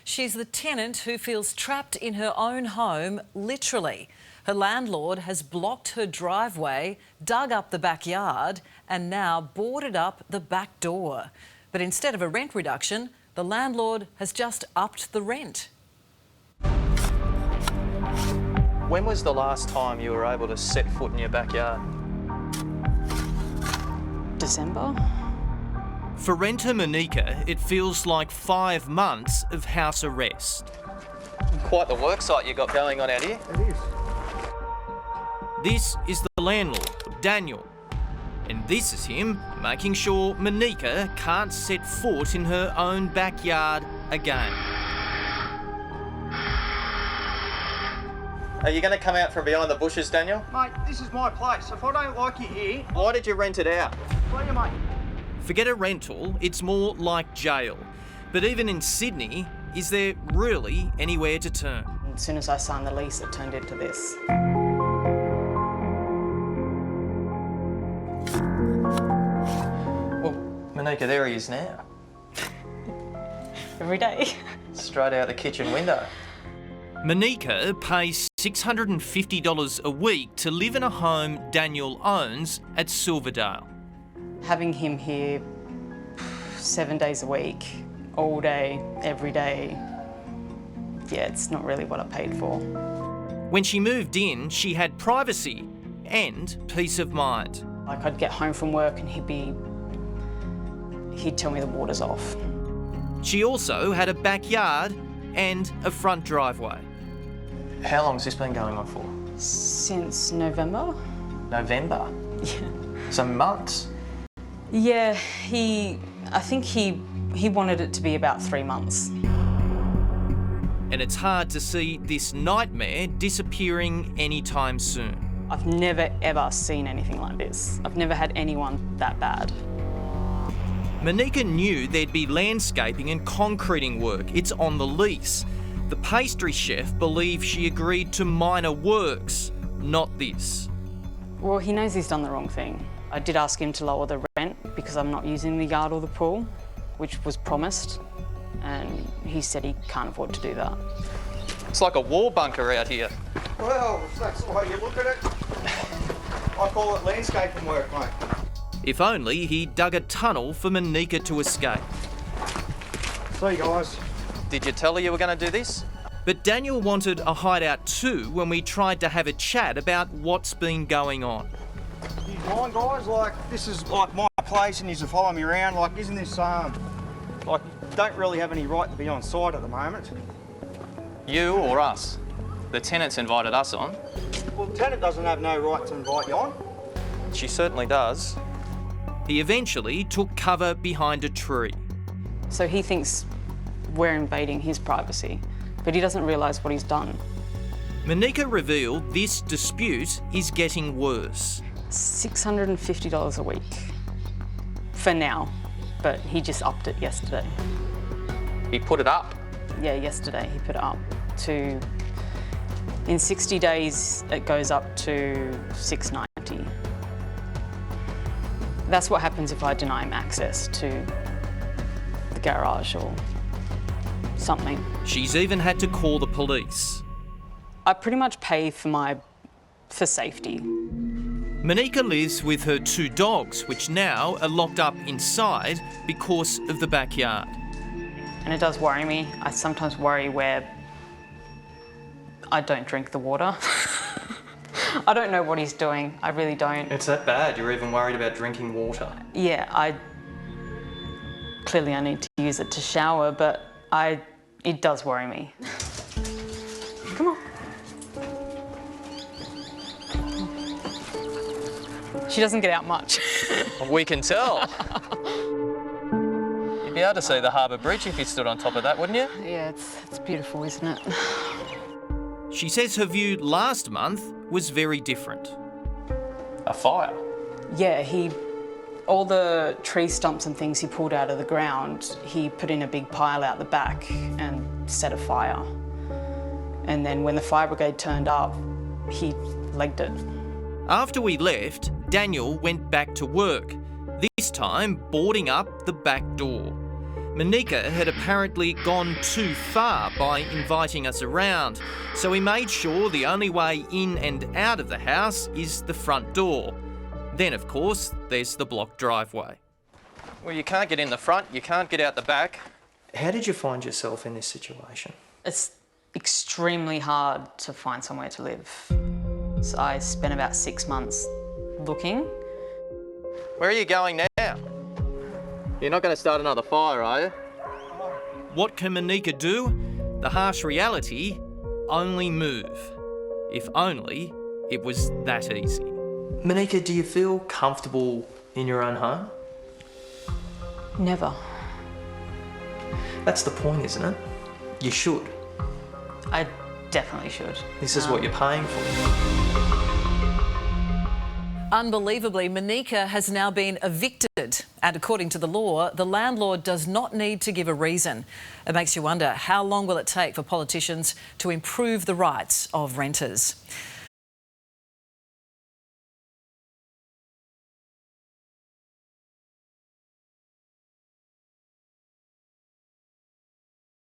She's the tenant who feels trapped in her own home, literally. Her landlord has blocked her driveway, dug up the backyard and now boarded up the back door. But instead of a rent reduction, the landlord has just upped the rent. When was the last time you were able to set foot in your backyard? December. For renter Monika, it feels like 5 months of house arrest. Quite the work site you got going on out here. It is. This is the landlord, Daniel. And this is him making sure Monika can't set foot in her own backyard again. Are you going to come out from behind the bushes, Daniel? Mate, this is my place. If I don't like you here, Why did you rent it out? where you, mate? Forget a rental, it's more like jail. But even in Sydney, is there really anywhere to turn? As soon as I signed the lease, it turned into this. Well, Monika, there he is now. Every day. Straight out the kitchen window. Monika pays $650 a week to live in a home Daniel owns at Silverdale. Having him here 7 days a week, all day, every day, yeah, it's not really what I paid for. When she moved in, she had privacy and peace of mind. Like, I'd get home from work and he'd tell me the water's off. She also had a backyard and a front driveway. How long has this been going on for? Since November? November? Yeah. Some months? Yeah, I think he wanted it to be about 3 months. And it's hard to see this nightmare disappearing anytime soon. I've never ever seen anything like this. I've never had anyone that bad. Monika knew there'd be landscaping and concreting work. It's on the lease. The pastry chef believed she agreed to minor works, not this. Well, he knows he's done the wrong thing. I did ask him to lower the rent because I'm not using the yard or the pool, which was promised, and he said he can't afford to do that. It's like a war bunker out here. Well, if that's the way you look at it. I call it landscaping work, mate. If only he dug a tunnel for Monika to escape. See you guys. Did you tell her you were going to do this? But Daniel wanted a hideout too when we tried to have a chat about what's been going on. You mind, guys? Like, this is like my place and you to follow me around. Like, isn't this, like, don't really have any right to be on site at the moment. You or us? The tenant's invited us on. Well, the tenant doesn't have no right to invite you on. She certainly does. He eventually took cover behind a tree. So he thinks we're invading his privacy, but he doesn't realise what he's done. Monika revealed this dispute is getting worse. $650 a week. For now, but he just upped it yesterday. He put it up. Yeah, yesterday he put it up to... In 60 days, it goes up to $690. That's what happens if I deny him access to the garage or something. She's even had to call the police. I pretty much pay for safety. Monika lives with her 2 dogs, which now are locked up inside because of the backyard. And it does worry me. I sometimes worry where I don't drink the water. I don't know what he's doing. I really don't. It's that bad? You're even worried about drinking water? Yeah, clearly I need to use it to shower, but it does worry me. Come on. She doesn't get out much. We can tell. You'd be able to see the harbour bridge if you stood on top of that, wouldn't you? Yeah, it's beautiful, isn't it? She says her view last month was very different. A fire? Yeah, all the tree stumps and things he pulled out of the ground, he put in a big pile out the back and set a fire. And then when the fire brigade turned up, he legged it. After we left, Daniel went back to work, this time boarding up the back door. Monika had apparently gone too far by inviting us around, so we made sure the only way in and out of the house is the front door. Then, of course, there's the blocked driveway. Well, you can't get in the front, you can't get out the back. How did you find yourself in this situation? It's extremely hard to find somewhere to live. So I spent about 6 months looking. Where are you going now? You're not going to start another fire, are you? What can Monika do? The harsh reality, only move. If only it was that easy. Monika, do you feel comfortable in your own home? Never. That's the point, isn't it? You should. I definitely should. This is what you're paying for. Unbelievably, Monika has now been evicted, and according to the law, the landlord does not need to give a reason. It makes you wonder, how long will it take for politicians to improve the rights of renters?